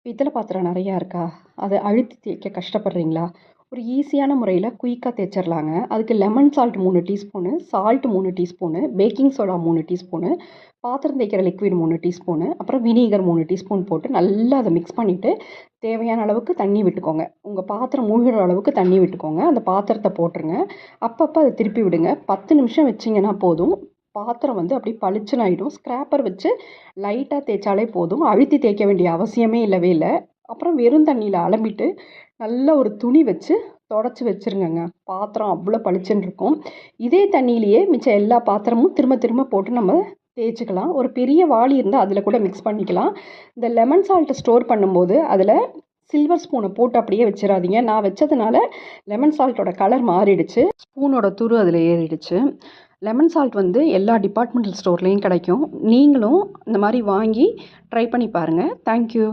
பித்தளை பாத்திரம் நிறையா இருக்கா? அதை அழுத்தி தேய்க்க கஷ்டப்படுறீங்களா? ஒரு ஈஸியான முறையில் குயிக்காக தேய்ச்சிடலாங்க. அதுக்கு lemon salt 3 teaspoon, salt 3 teaspoon, baking soda 3 teaspoon, பாத்திரம் தேய்க்கிற லிக்விட் 3 டீஸ்பூனு, அப்புறம் வினீகர் 3 டீஸ்பூன் போட்டு நல்லா அதை மிக்ஸ் பண்ணிவிட்டு தேவையான அளவுக்கு தண்ணி விட்டுக்கோங்க. உங்கள் பாத்திரம் மூழ்கிற அளவுக்கு தண்ணி விட்டுக்கோங்க. அந்த பாத்திரத்தை போட்டுருங்க. அப்பப்போ அதை திருப்பி விடுங்க. 10 நிமிஷம் வச்சிங்கன்னா போதும். பாத்திரம் வந்து அப்படியே பளிச்சுன்னு ஆயிடும். ஸ்க்ராப்பர் வச்சு லைட்டாக தேய்ச்சாலே போதும். அழுத்தி தேய்க்க வேண்டிய அவசியமே இல்லவே இல்லை. அப்புறம் வெறும் தண்ணியில் அலம்பிட்டு நல்ல ஒரு துணி வச்சு தொடச்சி வச்சுருங்கங்க. பாத்திரம் அவ்வளோ பளிச்சுன்னு இருக்கும். இதே தண்ணியிலேயே மிச்சம் எல்லா பாத்திரமும் திரும்ப திரும்ப போட்டு நம்ம தேய்ச்சிக்கலாம். ஒரு பெரிய வாளி இருந்தால் அதில் கூட மிக்ஸ் பண்ணிக்கலாம். இந்த லெமன் சால்ட்டை ஸ்டோர் பண்ணும்போது அதில் சில்வர் ஸ்பூனை போட்டு அப்படியே வச்சிடாதீங்க. நான் வச்சதுனால லெமன் சால்ட்டோட கலர் மாறிடுச்சு. ஸ்பூனோட துரு அதில் ஏறிடுச்சு. லெமன் சால்ட் வந்து எல்லா டிபார்ட்மெண்டல் ஸ்டோர்லேயும் கிடைக்கும். நீங்களும் இந்த மாதிரி வாங்கி ட்ரை பண்ணி பாருங்கள். தேங்க்யூ.